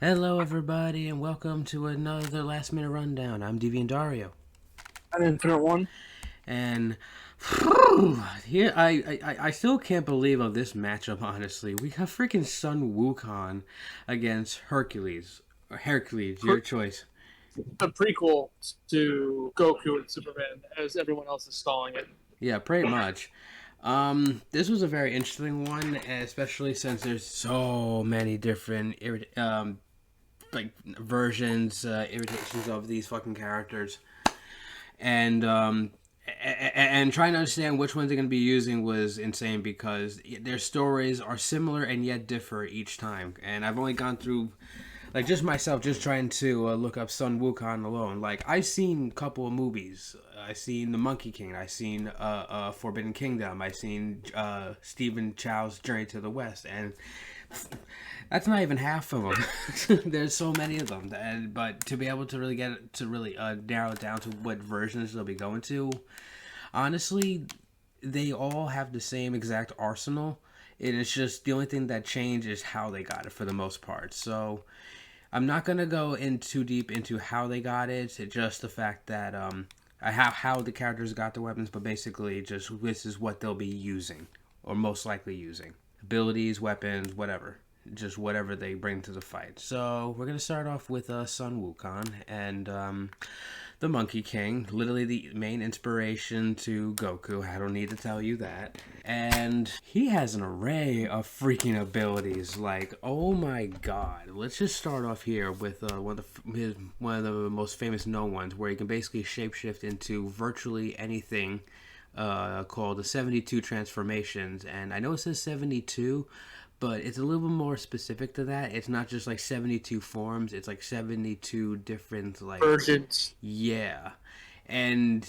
Hello, everybody, and welcome to another last minute rundown. I'm Deviant Dario, An infinite one. and here I still can't believe of this matchup. Honestly, we have freaking Sun Wukong against Hercules. Or Hercules, your choice. A prequel to Goku and Superman, as everyone else is stalling it. Yeah, pretty much. This was a very interesting one, especially since there's so many different like versions, irritations of these fucking characters. And trying to understand which ones they're going to be using was insane because their stories are similar and yet differ each time. And I've only gone through, like, just myself, just trying to look up Sun Wukong alone. Like, I've seen a couple of movies. I've seen The Monkey King. I've seen Forbidden Kingdom. I've seen Stephen Chow's Journey to the West. And that's not even half of them. There's so many of them, but to be able to really get it, to really narrow it down to what versions they'll be going to, honestly, they all have the same exact arsenal. And it's just the only thing that changed is how they got it for the most part. So I'm not gonna go in too deep into how they got it. It's just the fact that I have how the characters got the weapons, but basically just this is what they'll be using or most likely using abilities, weapons, whatever. Just whatever they bring to the fight. So we're gonna start off with Sun Wukong and the Monkey King, literally the main inspiration to Goku. I don't need to tell you that. And he has an array of freaking abilities. Like, oh my god! Let's just start off here with one of the most famous known ones, where he can basically shapeshift into virtually anything. Called the 72 transformations, and I know it says 72, but it's a little bit more specific to that. It's not just like 72 forms, it's like 72 different, like, Versions. yeah. And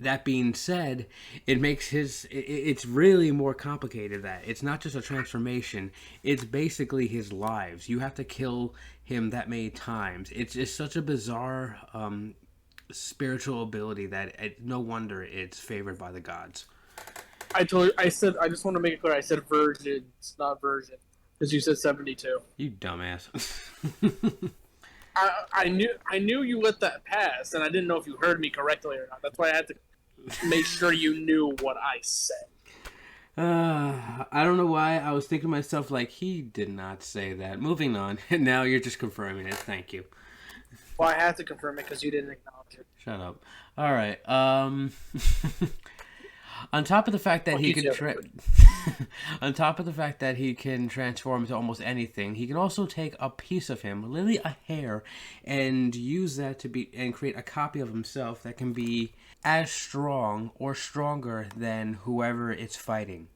that being said, it's really more complicated. That it's not just a transformation, it's basically his lives. You have to kill him that many times. It's just such a bizarre spiritual ability that no wonder it's favored by the gods. I said, I just want to make it clear. I said versions, not version, because you said 72. You dumbass. I knew you let that pass, and I didn't know if you heard me correctly or not. That's why I had to make sure you knew what I said. I don't know why I was thinking to myself, like, he did not say that. Moving on. Now you're just confirming it. Thank you. Well, I had to confirm it because you didn't acknowledge it. Shut up. All right. On top of the fact that Fuck he you could too. on top of the fact that he can transform into almost anything, he can also take a piece of him, literally a hair, and use that to be and create a copy of himself that can be as strong or stronger than whoever it's fighting.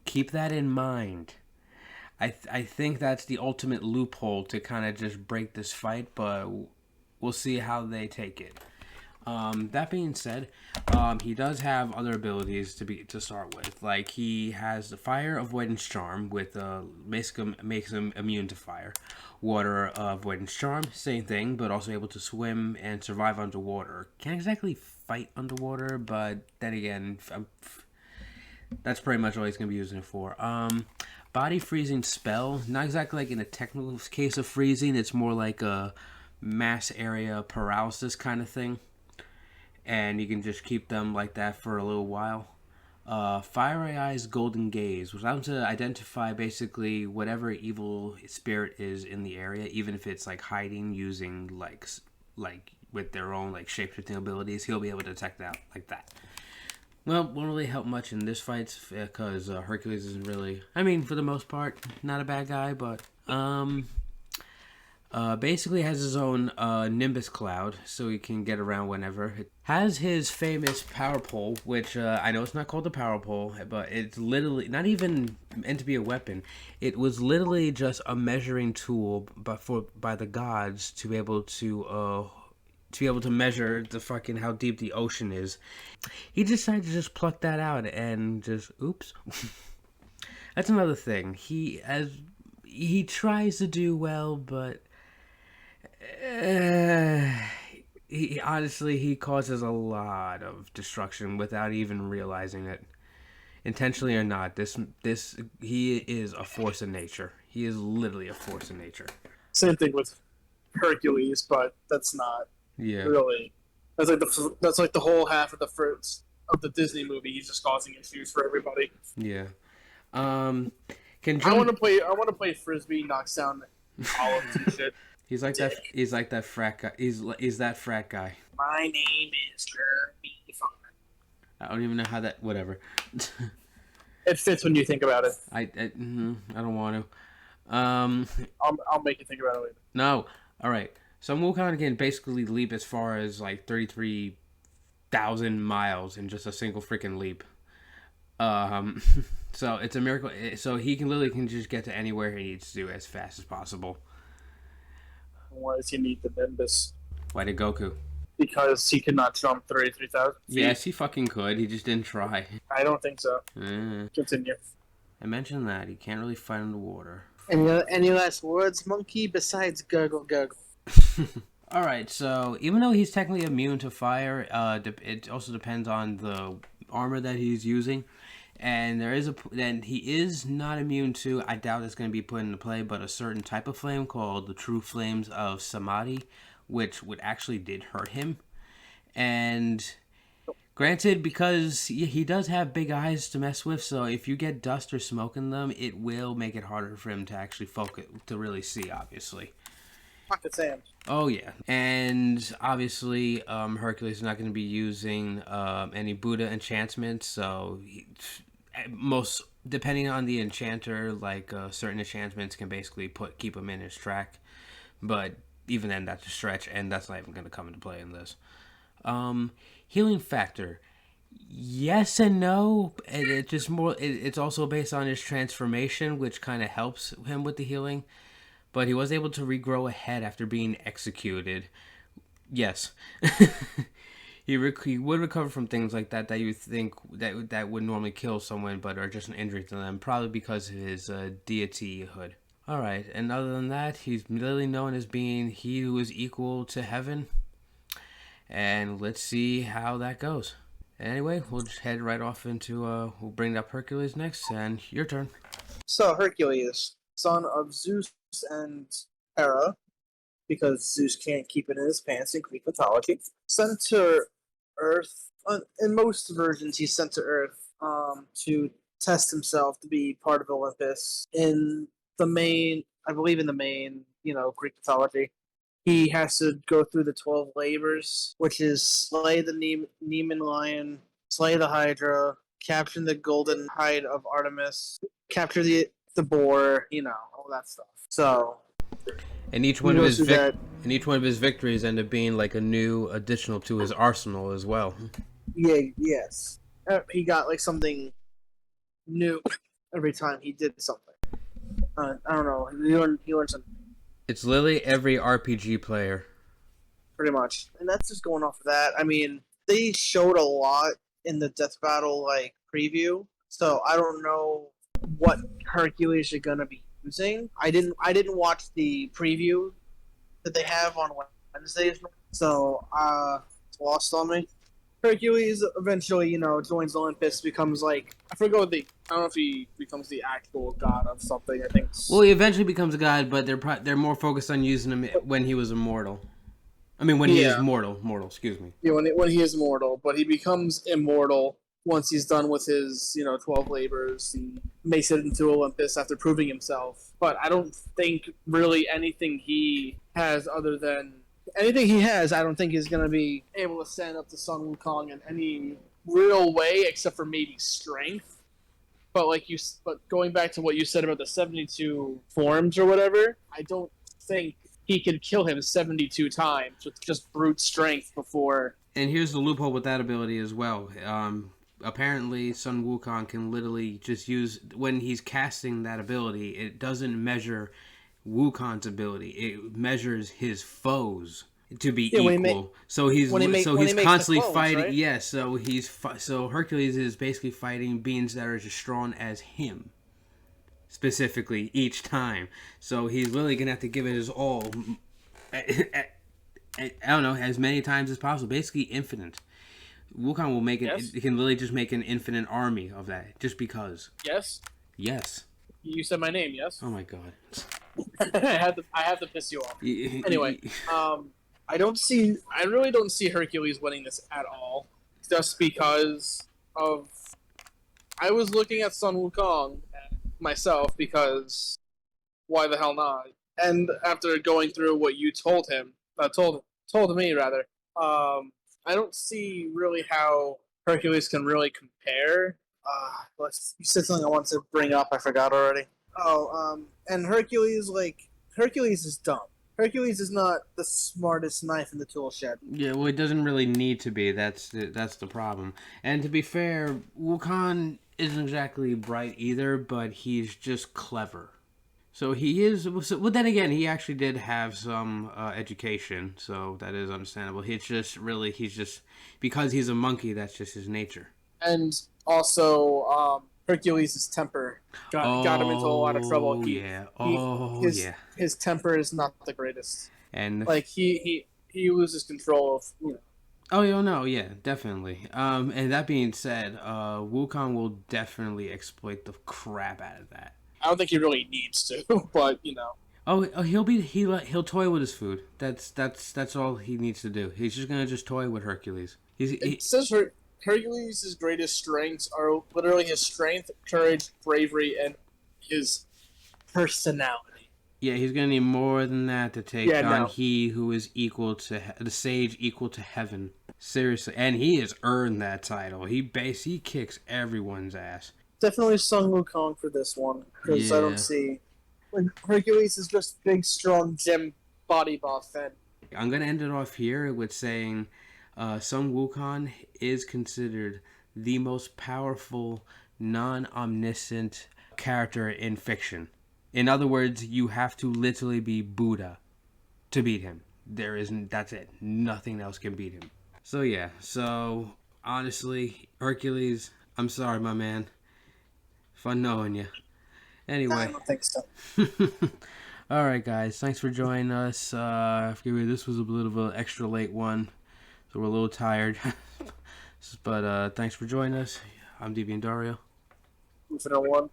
Keep that in mind. I think that's the ultimate loophole to kind of just break this fight, but we'll see how they take it. That being said, he does have other abilities to start with. Like, he has the Fire Avoidance Charm, with makes him immune to fire. Water Avoidance Charm, same thing, but also able to swim and survive underwater. Can't exactly fight underwater, but then again, that's pretty much all he's gonna be using it for. Body freezing spell, not exactly like in a technical case of freezing. It's more like a mass area paralysis kind of thing, and you can just keep them like that for a little while. Fiery Eyes Golden Gaze was able to identify basically whatever evil spirit is in the area, even if it's like hiding using like with their own like shapeshifting abilities. He'll be able to detect that like that. Well, won't really help much in this fight because Hercules isn't really. I mean, for the most part, not a bad guy, but basically has his own Nimbus cloud, so he can get around whenever. It has his famous power pole, which I know it's not called the power pole, but it's literally not even meant to be a weapon. It was literally just a measuring tool, but by the gods to be able to measure the fucking how deep the ocean is. He decided to just pluck that out and just oops. That's another thing. He tries to do well, but uh, he honestly he causes a lot of destruction without even realizing it, intentionally or not. This he is a force of nature. He is literally a force of nature. Same thing with Hercules, but that's not Yeah. really. That's like the whole half of the fruits of the Disney movie. He's just causing issues for everybody. Yeah. Um, can I want Jun? to play. I want to play frisbee, knocks down olives and shit. He's like that. Dick. He's like that frat guy. He's that frat guy. My name is Jeremy Fun. I don't even know how that. Whatever. It fits when you think about it. I don't want to. I'll make you think about it later. No. All right. So Wukong can basically leap as far as like 33,000 miles in just a single freaking leap. Um, so it's a miracle. So he can literally can just get to anywhere he needs to as fast as possible. Why does he need the Nimbus? Why did Goku? Because he could not jump 33,000 feet. Yes, he fucking could. He just didn't try. I don't think so. Uh, Continue. I mentioned that he can't really fight in the water. Any last words, monkey, besides gurgle gurgle? All right. So even though he's technically immune to fire, it also depends on the armor that he's using. And then he is not immune to, I doubt it's going to be put into play, but a certain type of flame called the true flames of Samadhi, which would actually did hurt him. And granted, because he does have big eyes to mess with, so if you get dust or smoke in them, it will make it harder for him to actually focus, to really see, obviously. Pocket sand. Oh yeah, and obviously Hercules is not going to be using any Buddha enchantments, so most depending on the enchanter, like certain enchantments can basically keep him in his track, but even then that's a stretch, and that's not even going to come into play in this. Healing factor, yes and no. It just more. It's also based on his transformation, which kind of helps him with the healing. But he was able to regrow a head after being executed. Yes. He would recover from things like that you think that would normally kill someone but are just an injury to them, probably because of his deityhood. Alright, and other than that, he's literally known as being he who is equal to heaven. And let's see how that goes. Anyway, we'll just head right off into, we'll bring up Hercules next, and your turn. So Hercules, son of Zeus and Hera, because Zeus can't keep it in his pants in Greek mythology, sent to Earth. In most versions, he's sent to Earth to test himself to be part of Olympus. In the main, I believe in the main, Greek mythology, he has to go through the 12 labors, which is slay the Nemean lion, slay the Hydra, capture the golden hide of Artemis, capture the boar, all that stuff. So, and each one of his victories end up being like a new additional to his arsenal as well. Yeah, yes. He got like something new every time he did something. I don't know. He learned something. It's literally every RPG player. Pretty much. And that's just going off of that. I mean, they showed a lot in the Death Battle preview, so I don't know what Hercules are gonna be using. I didn't watch the preview that they have on Wednesdays, so it's lost on me. Hercules eventually, joins Olympus, becomes I forget what I don't know if he becomes the actual god of something. I think. Well, he eventually becomes a god, but they're more focused on using him when he was immortal. I mean, when he is mortal. Excuse me. Yeah, when he is mortal, but he becomes immortal once he's done with his 12 labors. He makes it into Olympus after proving himself. But I don't think really anything he has other than anything he has. I don't think he's going to be able to stand up to Sun Wukong in any real way, except for maybe strength. But but going back to what you said about the 72 forms or whatever, I don't think he could kill him 72 times with just brute strength before. And here's the loophole with that ability as well. Apparently, Sun Wukong can literally just use, when he's casting that ability, it doesn't measure Wukong's ability. It measures his foes to be equal. So he's constantly fighting. Right? Yes, so Hercules is basically fighting beings that are as strong as him, specifically each time. So he's literally gonna have to give it his all. I don't know, as many times as possible. Basically infinite. Wukong will make it. Yes. It can literally just make an infinite army of that, just because. Yes. Yes. You said my name. Yes. Oh my god. I have to piss you off. Anyway, I really don't see Hercules winning this at all, just because of. I was looking at Sun Wukong myself because why the hell not? And after going through what you told him, told me rather, I don't see really how Hercules can really compare. You said something I wanted to bring up. I forgot already. And Hercules is dumb. Hercules is not the smartest knife in the tool shed. Yeah, well, it doesn't really need to be. That's the problem. And to be fair, Wukong isn't exactly bright either, but he's just clever. So he is. Well, then again, he actually did have some education, so that is understandable. He's just because he's a monkey. That's just his nature. And also, Hercules' temper got him into a lot of trouble. His temper is not the greatest. And like he loses control of Oh, yeah, no, yeah, definitely. And that being said, Wukong will definitely exploit the crap out of that. I don't think he really needs to, but He'll toy with his food. That's all he needs to do. He's just gonna just toy with Hercules. It says Hercules' greatest strengths are literally his strength, courage, bravery, and his personality. Yeah, he's gonna need more than that to take on he who is equal to the sage, equal to heaven. Seriously, and he has earned that title. He kicks everyone's ass. Definitely Sun Wukong for this one, because I don't see. Hercules is just big, strong, gym body buff. And I'm gonna end it off here with saying, Sun Wukong is considered the most powerful, non-omniscient character in fiction. In other words, you have to literally be Buddha to beat him. That's it. Nothing else can beat him. So yeah, honestly, Hercules, I'm sorry, my man. Fun knowing you. Anyway. I don't think so. Alright, guys. Thanks for joining us. This was a little bit of an extra late one, so we're a little tired. But thanks for joining us. I'm DB and Dario. One.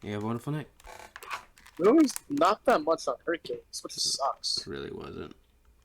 You have a wonderful night. There was not that much on Hercules, which sucks. It really wasn't.